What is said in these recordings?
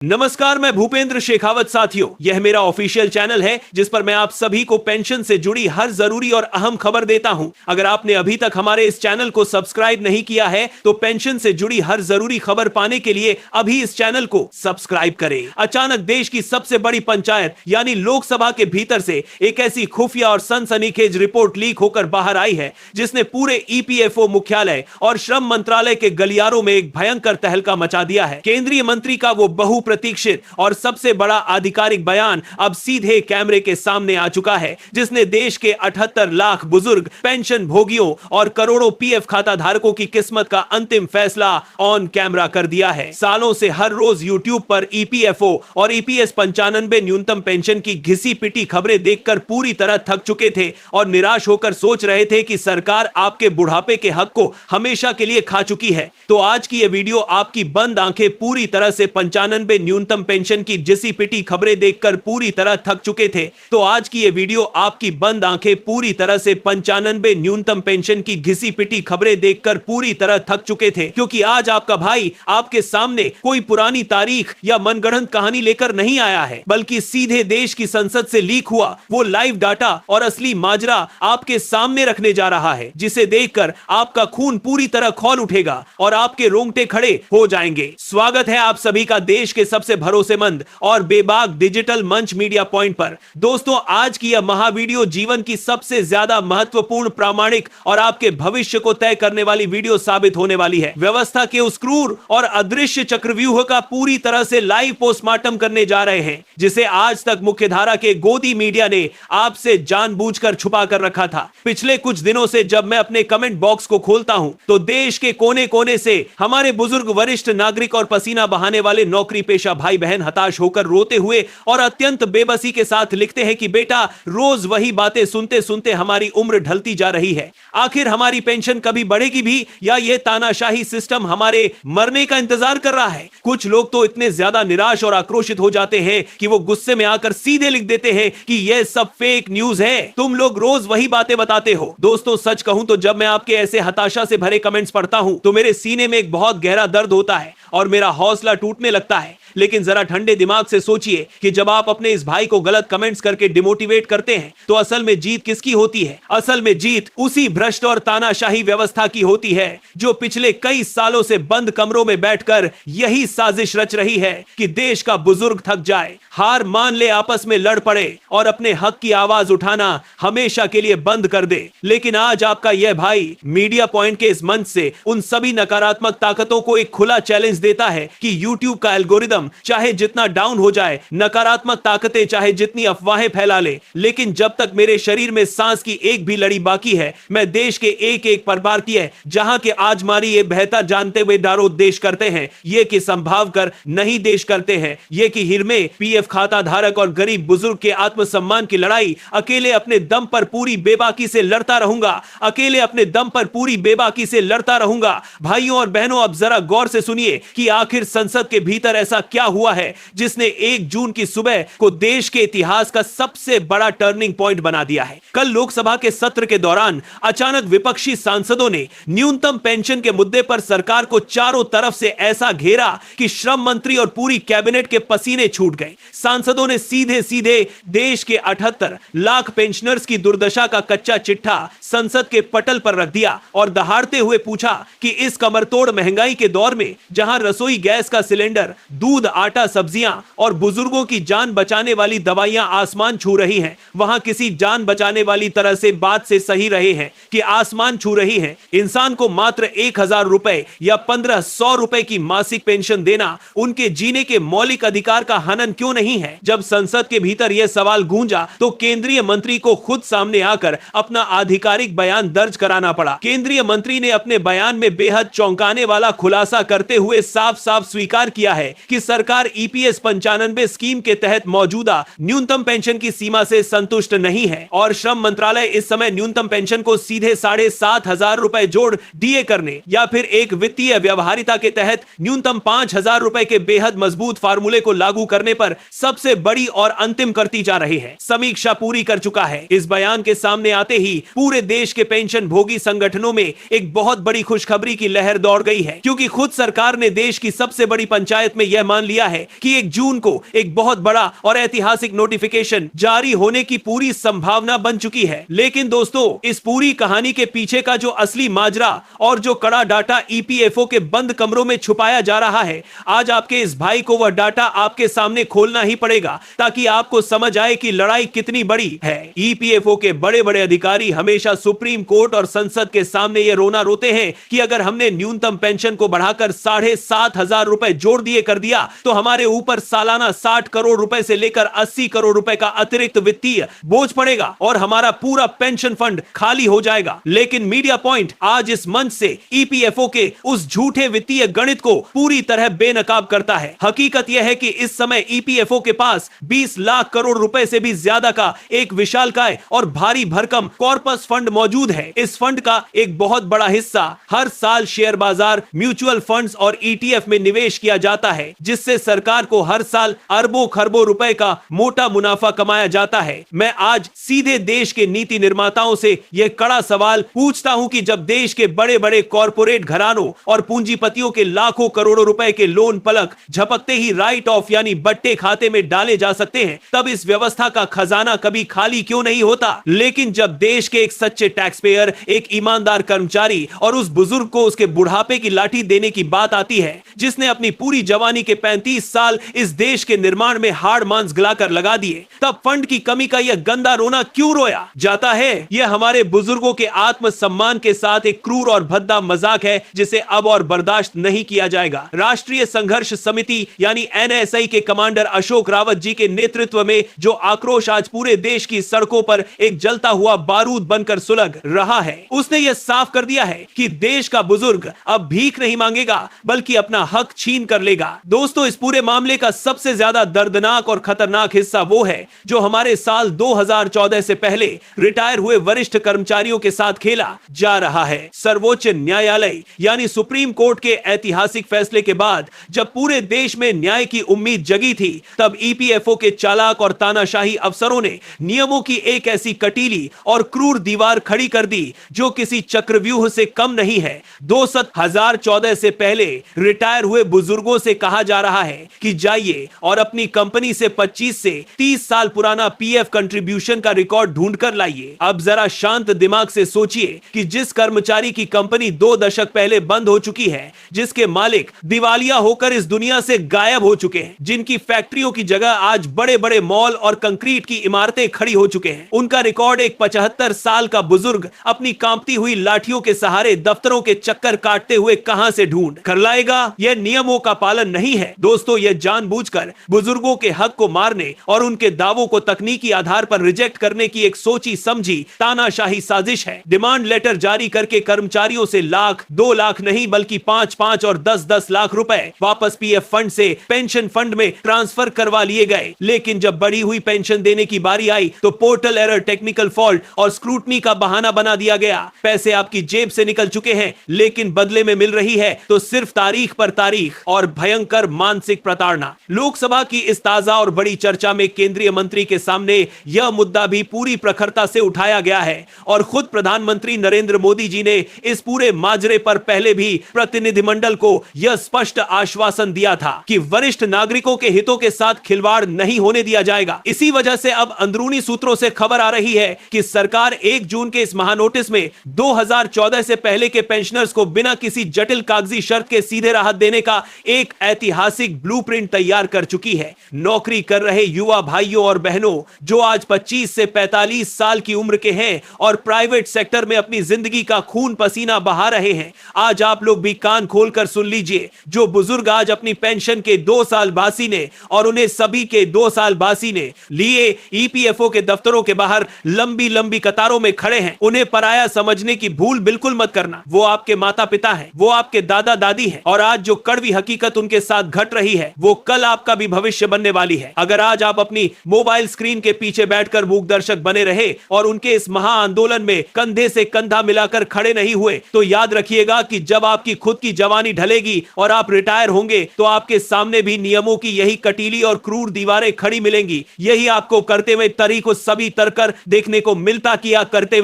नमस्कार, मैं भूपेंद्र शेखावत। साथियों, यह मेरा ऑफिशियल चैनल है जिस पर मैं आप सभी को पेंशन से जुड़ी हर जरूरी और अहम खबर देता हूं। अगर आपने अभी तक हमारे इस चैनल को सब्सक्राइब नहीं किया है तो पेंशन से जुड़ी हर जरूरी खबर पाने के लिए अभी इस चैनल को सब्सक्राइब करें। अचानक देश की सबसे बड़ी पंचायत यानी लोकसभा के भीतर से एक ऐसी खुफिया और सनसनीखेज रिपोर्ट लीक होकर बाहर आई है जिसने पूरे ईपीएफओ मुख्यालय और श्रम मंत्रालय के गलियारों में एक भयंकर तहलका मचा दिया है। केंद्रीय मंत्री का वो बहु प्रतीक्षित और सबसे बड़ा आधिकारिक बयान अब सीधे कैमरे के सामने आ चुका है, जिसने देश के 78 लाख बुजुर्ग पेंशन भोगियों और करोड़ों पीएफ खाता धारकों की किस्मत का अंतिम फैसला ऑन कैमरा कर दिया है। सालों से हर रोज यूट्यूब पर ईपीएफओ और ईपीएस 95 न्यूनतम पेंशन की घिसी पिटी खबरें देखकर पूरी तरह थक चुके थे और निराश होकर सोच रहे थे कि सरकार आपके बुढ़ापे के हक को हमेशा के लिए खा चुकी है। तो आज की यह वीडियो आपकी बंद आंखें पूरी तरह से 95 न्यूनतम पेंशन की जिसी पिटी खबरें देखकर पूरी तरह थक चुके थे, तो आज की यह वीडियो आपकी बंद आंखें पूरी तरह से 95 न्यूनतम पेंशन की घिसी पिटी खबरें देखकर पूरी तरह थक चुके थे, क्योंकि आज आपका भाई आपके सामने कोई पुरानी तारीख या मनगढ़ंत कहानी लेकर नहीं आया है, बल्कि सीधे देश की संसद से लीक हुआ वो लाइव डाटा और असली माजरा आपके सामने रखने जा रहा है, जिसे देखकर आपका खून पूरी तरह खौल उठेगा और आपके रोंगटे खड़े हो जाएंगे। स्वागत है आप सभी का देश के सबसे भरोसेमंद और बेबाक डिजिटल मंच मीडिया पॉइंट पर। दोस्तों, आज की यह महावीडियो जीवन की सबसे ज्यादा महत्वपूर्ण, प्रामाणिक और आपके भविष्य को तय करने वाली वीडियो साबित होने वाली है। व्यवस्था के उस क्रूर और अदृश्य चक्रव्यूह का पूरी तरह से लाइव पोस्टमार्टम करने जा रहे हैं, जिसे आज तक मुख्यधारा के गोदी मीडिया ने आपसे जानबूझकर छुपा कर रखा था। पिछले कुछ दिनों से जब मैं अपने कमेंट बॉक्स को खोलता हूं तो देश के कोने कोने से हमारे बुजुर्ग, वरिष्ठ नागरिक और पसीना बहाने वाले नौकरी पेशा भाई बहन हताश होकर रोते हुए और अत्यंत बेबसी के साथ लिखते हैं कि बेटा, रोज वही बातें सुनते सुनते हमारी उम्र ढलती जा रही है। आखिर हमारी पेंशन कभी बढ़ेगी भी या ये तानाशाही सिस्टम हमारे मरने का इंतजार कर रहा है? कुछ लोग तो इतने ज्यादा निराश और आक्रोशित हो जाते हैं कि वो गुस्से में आकर सीधे लिख देते हैं कि यह सब फेक न्यूज है, तुम लोग रोज वही बातें बताते हो। दोस्तों, सच कहूं तो जब मैं आपके ऐसे हताशा से भरे कमेंट्स पढ़ता हूं तो मेरे सीने में एक बहुत गहरा दर्द होता है और मेरा हौसला टूटने लगता है। लेकिन जरा ठंडे दिमाग से सोचिए कि जब आप अपने इस भाई को गलत कमेंट्स करके डिमोटिवेट करते हैं तो असल में जीत किसकी होती है? असल में जीत उसी भ्रष्ट और तानाशाही व्यवस्था की होती है जो पिछले कई सालों से बंद कमरों में बैठकर यही साजिश रच रही है कि देश का बुजुर्ग थक जाए, हार मान ले, आपस में लड़ पड़े और अपने हक की आवाज उठाना हमेशा के लिए बंद कर दे। लेकिन आज आपका यह भाई मीडिया पॉइंट के इस मंच से उन सभी नकारात्मक ताकतों को एक खुला चैलेंज देता है कि YouTube का एल्गोरिदम चाहे जितना डाउन हो जाए, नकारात्मक ताकतें चाहे जितनी अफवाहें फैला ले, लेकिन जब तक मेरे शरीर में सांस की एक भी लड़ी बाकी है, मैं देश के एक एक परिवार की है जहां के आज मारी ये बेहतर जानते हुए दारोद देश करते हैं, ये कि संभाव कर नहीं देश करते हैं, ये कि हिरमे पीएफ खाता धारक और गरीब बुजुर्ग के आत्मसम्मान की लड़ाई अकेले अपने दम पर पूरी बेबाकी से लड़ता रहूंगा, अकेले अपने दम पर पूरी बेबाकी से लड़ता रहूंगा। भाइयों और बहनों, अब जरा गौर से सुनिए कि आखिर संसद के भीतर ऐसा क्या हुआ है जिसने 1 जून की सुबह को देश के इतिहास का सबसे बड़ा टर्निंग पॉइंट बना दिया है। कल लोकसभा के सत्र के दौरान अचानक विपक्षी सांसदों ने न्यूनतम पेंशन के मुद्दे पर सरकार को चारों तरफ से ऐसा घेरा कि श्रम मंत्री और पूरी कैबिनेट के पसीने छूट गए। सांसदों ने सीधे सीधे देश के 78 लाख पेंशनर्स की दुर्दशा का कच्चा चिट्ठा संसद के पटल पर रख दिया और दहाड़ते हुए पूछा कि इस कमरतोड़ महंगाई के दौर में जहां रसोई गैस का सिलेंडर, दूध, आटा, सब्जियां और बुजुर्गों की जान बचाने वाली दवाइयां आसमान छू रही हैं, वहां किसी जान बचाने वाली तरह से बात से सही रहे हैं कि आसमान छू रही हैं, इंसान को मात्र 1000 रुपए या 1500 रुपए की मासिक पेंशन देना उनके जीने के मौलिक अधिकार का हनन क्यों नहीं है? जब संसद के भीतर यह सवाल गूंजा तो केंद्रीय मंत्री को खुद सामने आकर अपना आधिकारिक बयान दर्ज कराना पड़ा। केंद्रीय मंत्री ने अपने बयान में बेहद चौंकाने वाला खुलासा करते हुए साफ साफ स्वीकार किया है कि सरकार ईपीएस 95 स्कीम के तहत मौजूदा न्यूनतम पेंशन की सीमा से संतुष्ट नहीं है और श्रम मंत्रालय इस समय न्यूनतम पेंशन को सीधे 7500 रुपए जोड़ डीए करने या फिर एक वित्तीय व्यवहारिता के तहत न्यूनतम 5000 रुपए के बेहद मजबूत फार्मूले को लागू करने पर सबसे बड़ी और अंतिम करती जा रही है। समीक्षा पूरी कर चुका है। इस बयान के सामने आते ही पूरे देश के पेंशन भोगी संगठनों में एक बहुत बड़ी खुशखबरी की लहर दौड़ गई है, क्योंकि खुद सरकार ने देश की सबसे बड़ी पंचायत में यह मान मान लिया है कि 1 जून को एक बहुत बड़ा और ऐतिहासिक नोटिफिकेशन जारी होने की पूरी संभावना बन चुकी है। लेकिन दोस्तों, इस पूरी कहानी के पीछे का जो असली माजरा और जो कड़ा डाटा ईपीएफओ के बंद कमरों में छुपाया जा रहा है, आज आपके इस भाई को वह डाटा आपके सामने खोलना ही पड़ेगा ताकि आपको समझ आए कि लड़ाई कितनी बड़ी है। ईपीएफओ के बड़े बड़े अधिकारी हमेशा सुप्रीम कोर्ट और संसद के सामने ये रोना रोते हैं कि अगर हमने न्यूनतम पेंशन को बढ़ाकर 7,500 रुपए जोड़ दिए कर दिया तो हमारे ऊपर सालाना 60 करोड़ रुपए से लेकर 80 करोड़ रुपए का अतिरिक्त वित्तीय बोझ पड़ेगा और हमारा पूरा पेंशन फंड खाली हो जाएगा। लेकिन मीडिया पॉइंट आज इस मंच से ईपीएफओ के उस झूठे वित्तीय गणित को पूरी तरह बेनकाब करता है। हकीकत यह है कि इस समय ईपीएफओ के पास 20 लाख करोड़ रुपए से भी ज्यादा का एक विशालकाय और भारी भरकम कॉर्पस फंड मौजूद है। इस फंड का एक बहुत बड़ा हिस्सा हर साल शेयर बाजार, म्यूचुअल फंड्स और ईटीएफ में निवेश किया जाता है, जिससे सरकार को हर साल अरबों खरबों रुपए का मोटा मुनाफा कमाया जाता है। मैं आज सीधे देश के नीति निर्माताओं से यह कड़ा सवाल पूछता हूं कि जब देश के बड़े बड़े कॉर्पोरेट घरानों और पूंजीपतियों के लाखों करोड़ों रुपए के लोन पलक झपकते ही राइट ऑफ यानी बट्टे खाते में डाले जा सकते हैं, तब इस व्यवस्था का खजाना कभी खाली क्यों नहीं होता। लेकिन जब देश के एक सच्चे टैक्स पेयर, एक ईमानदार कर्मचारी और उस बुजुर्ग को उसके बुढ़ापे की लाठी देने की बात आती है, जिसने अपनी पूरी जवानी के 35 साल इस देश के निर्माण में हाड़ मांस गलाकर लगा दिए, तब फंड की कमी का यह गंदा रोना क्यों रोया जाता है। यह हमारे बुजुर्गों के आत्मसम्मान के साथ एक क्रूर और भद्दा मजाक है जिसे अब और बर्दाश्त नहीं किया जाएगा। राष्ट्रीय संघर्ष समिति यानी एनएसआई के कमांडर अशोक रावत जी के नेतृत्व में जो आक्रोश आज पूरे देश की सड़कों पर एक जलता हुआ बारूद बनकर सुलग रहा है, उसने यह साफ कर दिया है कि देश का बुजुर्ग अब भीख नहीं मांगेगा बल्कि अपना हक छीन कर लेगा। दोस्तों, इस पूरे मामले का सबसे ज्यादा दर्दनाक और खतरनाक हिस्सा वो है जो हमारे साल 2014 से पहले रिटायर हुए वरिष्ठ कर्मचारियों के साथ खेला जा रहा है। सर्वोच्च न्यायालय यानी सुप्रीम कोर्ट के ऐतिहासिक फैसले के बाद जब पूरे देश में न्याय की उम्मीद जगी थी, तब ईपीएफओ के चालाक और तानाशाही अफसरों ने नियमों की एक ऐसी कटीली और क्रूर दीवार खड़ी कर दी जो किसी चक्रव्यूह से कम नहीं है। 2014 से पहले रिटायर हुए बुजुर्गों से कहा जा रहा है कि जाइए और अपनी कंपनी से 25 से 30 साल पुराना पीएफ कंट्रीब्यूशन का रिकॉर्ड ढूंढ कर लाइए। अब जरा शांत दिमाग से सोचिए कि जिस कर्मचारी की कंपनी 2 दशक पहले बंद हो चुकी है, जिसके मालिक दिवालिया होकर इस दुनिया से गायब हो चुके हैं, जिनकी फैक्ट्रियों की जगह आज बड़े बड़े मॉल और कंक्रीट की इमारतें खड़ी हो चुके हैं, उनका रिकॉर्ड एक 75 साल का बुजुर्ग अपनी कांपती हुई लाठियों के सहारे दफ्तरों के चक्कर काटते हुए कहां से ढूंढ कर लाएगा। यह नियमों का पालन नहीं है दोस्तों, यह जानबूझकर बुजुर्गों के हक को मारने और उनके दावों को तकनीकी आधार पर रिजेक्ट करने की एक सोची समझी तानाशाही साजिश है। डिमांड लेटर जारी करके कर्मचारियों से लाख, 2 लाख नहीं बल्कि 5-5 और 10-10 लाख रुपए वापस पीएफ फंड से पेंशन फंड में ट्रांसफर करवा लिए गए। लेकिन जब बढ़ी हुई पेंशन देने की बारी आई तो पोर्टल एरर, टेक्निकल फॉल्ट और स्क्रूटनी का बहाना बना दिया गया। पैसे आपकी जेब से निकल चुके हैं, लेकिन बदले में मिल रही है तो सिर्फ तारीख पर तारीख और भयंकर मानसिक प्रताड़ना। लोकसभा की इस ताजा और बड़ी चर्चा में केंद्रीय मंत्री के सामने यह मुद्दा भी पूरी प्रखरता से उठाया गया है और खुद प्रधानमंत्री नरेंद्र मोदी जी ने इस पूरे माजरे पर पहले भी प्रतिनिधिमंडल को यह स्पष्ट आश्वासन दिया था कि वरिष्ठ नागरिकों के हितों के साथ खिलवाड़ नहीं होने दिया जाएगा। इसी वजह से अब अंदरूनी सूत्रों से खबर आ रही है कि सरकार 1 जून के इस महानोटिस में 2014 से पहले के पेंशनर्स को बिना किसी जटिल कागजी शर्त के सीधे राहत देने का एक ऐतिहासिक ब्लूप्रिंट तैयार कर चुकी है। नौकरी कर रहे युवा भाइयों और बहनों जो आज 25 से 45 साल की उम्र के हैं और प्राइवेट सेक्टर में अपनी जिंदगी का खून पसीना बहा रहे हैं, आज आप लोग भी कान खोलकर सुन लीजिए। जो बुजुर्ग आज अपनी पेंशन के 2 साल बासी ने और उन्हें सभी के 2 साल बासी ने लिए ईपीएफओ के दफ्तरों के बाहर लंबी लंबी कतारों में खड़े हैं, उन्हें पराया समझने की भूल बिल्कुल मत करना। वो आपके माता पिता हैं, वो आपके दादा दादी हैं और आज जो कड़वी हकीकत उनके साथ घट रही है वो कल आपका भी भविष्य बनने वाली है। अगर आज आप अपनी मोबाइल स्क्रीन के पीछे बैठकर मूक दर्शक बने रहे और उनके इस महा आंदोलन में कंधे से कंधा मिलाकर खड़े नहीं हुए, तो याद रखिएगा कि जब आपकी खुद की जवानी ढलेगी और आप रिटायर होंगे तो आपके सामने भी नियमों की यही कटीली और क्रूर दीवारें खड़ी मिलेंगी। यही आपको करते हुए तरी को सभी तरकर देखने को मिलता किया करते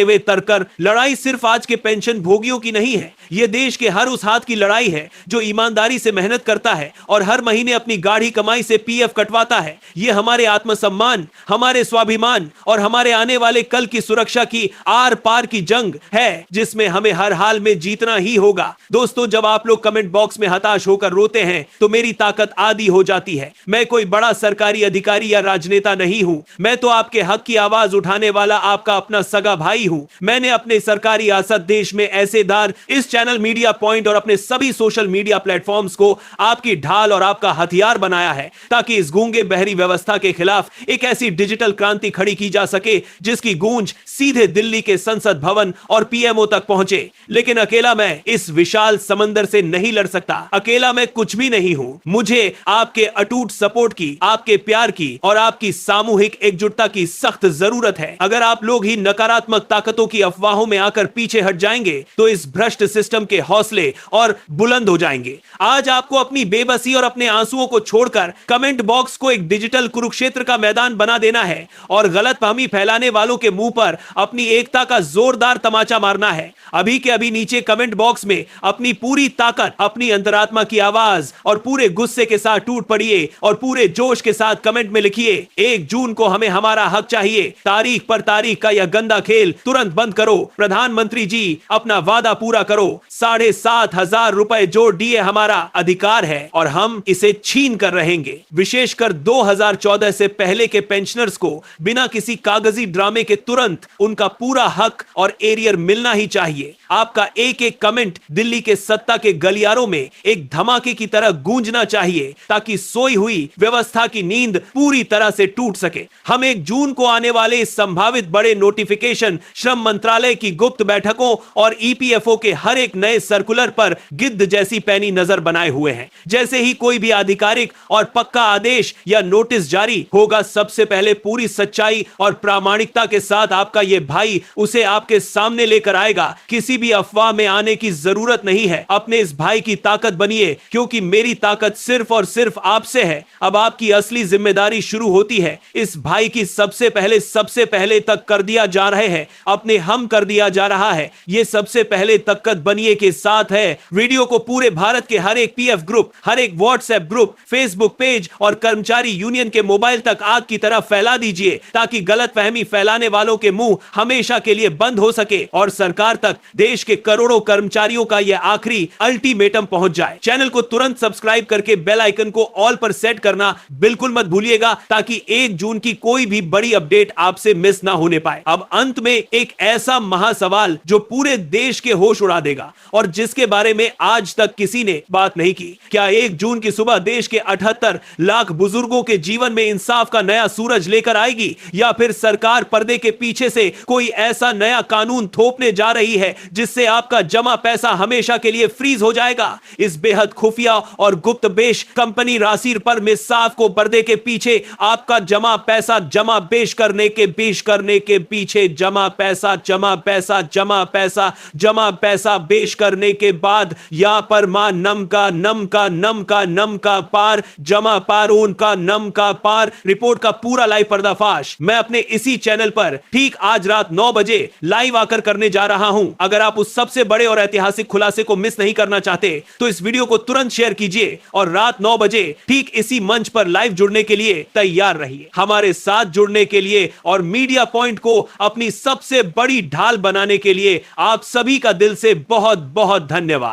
हुए तरकर। लड़ाई सिर्फ आज के पेंशन भोगियों की नहीं है, यह देश के हर उस हाथ की लड़ाई है जो ईमानदारी से मेहनत मेहनत करता है और हर महीने अपनी गाढ़ी कमाई से पीएफ कटवाता है। ये हमारे आत्मसम्मान, हमारे स्वाभिमान और हमारे आने वाले कल की सुरक्षा की आर पार की जंग है, जिसमें हमें हर हाल में जीतना ही होगा। दोस्तों, जब आप लोग कमेंट बॉक्स में हताश होकर रोते हैं तो मेरी ताकत आधी हो जाती है। मैं कोई बड़ा सरकारी अधिकारी या राजनेता नहीं हूं, मैं तो आपके हक की आवाज उठाने वाला आपका अपना सगा भाई हूं। मैंने अपने सरकारी आसत देश में ऐसे दार, इस चैनल मीडिया पॉइंट और अपने सभी सोशल मीडिया प्लेटफॉर्म्स को आपकी ढाल और आपका हथियार बनाया है, ताकि इस गूंगे बहरी व्यवस्था के खिलाफ एक ऐसी डिजिटल क्रांति खड़ी की जा सके जिसकी गूंज सीधे दिल्ली के संसद भवन और पीएमओ तक पहुंचे। लेकिन अकेला मैं इस विशाल समंदर से नहीं लड़ सकता, अकेला मैं कुछ भी नहीं हूं। मुझे आपके अटूट सपोर्ट की, आपके प्यार की और आपकी सामूहिक एकजुटता की सख्त जरूरत है। अगर आप लोग ही नकारात्मक ताकतों की अफवाहों में आकर पीछे हट जाएंगे तो इस भ्रष्ट सिस्टम के हौसले और बुलंद हो जाएंगे। आज आपको अपनी बेबसी और अपने आंसुओं को छोड़कर कमेंट बॉक्स को एक डिजिटल कुरुक्षेत्र का मैदान बना देना है और गलतफहमी फैलाने वालों के मुंह पर अपनी एकता का जोरदार तमाचा मारना है। अभी के अभी नीचे कमेंट बॉक्स में अपनी पूरी ताकत, अपनी अंतरात्मा की आवाज और पूरे गुस्से के साथ टूट पड़िए और पूरे जोश के साथ कमेंट में लिखिए, 1 जून को हमें हमारा हक चाहिए। तारीख पर तारीख का यह गंदा खेल तुरंत बंद करो। प्रधानमंत्री जी, अपना वादा पूरा करो। 7,500 रुपए जो डीए हमारा अधिकार है और हम इसे छीन कर रहेंगे। विशेषकर 2014 से पहले के पेंशनर्स को बिना किसी कागजी ड्रामे के तुरंत उनका पूरा हक और एरियर मिलना ही चाहिए। आपका एक एक कमेंट दिल्ली के सत्ता के गलियारों में एक धमाके की तरह गूंजना चाहिए, ताकि सोई हुई व्यवस्था की नींद पूरी तरह से टूट सके। हम 1 जून को आने वाले इस संभावित बड़े नोटिफिकेशन, श्रम मंत्रालय की गुप्त बैठकों और ईपीएफओ के हर एक नए सर्कुलर पर गिद्ध जैसी पैनी नजर बनाए हुए हैं। जैसे ही कोई भी आधिकारिक और पक्का आदेश या नोटिस जारी होगा, सबसे पहले पूरी सच्चाई और प्रामाणिकता के साथ आपका यह भाई उसे आपके सामने लेकर आएगा। किसी भी अफवाह में आने की जरूरत नहीं है। अपने इस भाई की ताकत बनिए, क्योंकि मेरी ताकत सिर्फ और सिर्फ आपसे है। अब आपकी असली जिम्मेदारी शुरू होती है। इस भाई की सबसे पहले तक कर दिया जा रहे हैं, अपने हम कर दिया जा रहा है। ये सबसे पहले ताकत बनिए के साथ है वीडियो को पूरे भारत के हर एक पीएफ ग्रुप, हर एक व्हाट्सएप ग्रुप, फेसबुक पेज और कर्मचारी यूनियन के मोबाइल तक आग की तरह फैला दीजिए, ताकि गलतफहमी फैलाने वालों के मुंह हमेशा के लिए बंद हो सके और सरकार तक देश के करोड़ों कर्मचारियों का यह आखिरी अल्टीमेटम पहुंच जाए। चैनल को तुरंत सब्सक्राइब करके बेल आइकन को ऑल पर सेट करना बिल्कुल मत भूलिएगा, ताकि 1 जून की कोई भी बड़ी अपडेट आपसे मिस ना होने पाए। अब अंत में एक ऐसा महासवाल जो पूरे देश के होश उड़ा देगा और जिसके बारे में आज तक किसी ने बात नहीं की। क्या 1 जून की सुबह देश के 78 लाख बुजुर्गों के जीवन में इंसाफ का नया सूरज लेकर आएगी, या फिर सरकार पर्दे के पीछे से कोई ऐसा नया कानून थोपने जा रही है जिससे आपका जमा पैसा हमेशा के लिए फ्रीज हो जाएगा? इस बेहद खुफिया और गुप्त बेश कंपनी राशिर पर में साफ को पर्दे के पीछे आपका जमा पैसा बेश करने के पीछे जमा पैसा बेश करने के बाद या पर मां नम का पार जमा पार ऊन का नम का पार रिपोर्ट का पूरा लाइव पर्दाफाश मैं अपने इसी चैनल पर ठीक आज रात 9 बजे लाइव आकर करने जा रहा हूं। अगर आप उस सबसे बड़े और ऐतिहासिक खुलासे को मिस नहीं करना चाहते तो इस वीडियो को तुरंत शेयर कीजिए और रात 9 बजे ठीक इसी मंच पर लाइव जुड़ने के लिए तैयार रहिए। हमारे साथ जुड़ने के लिए और मीडिया पॉइंट को अपनी सबसे बड़ी ढाल बनाने के लिए आप सभी का दिल से बहुत बहुत धन्यवाद।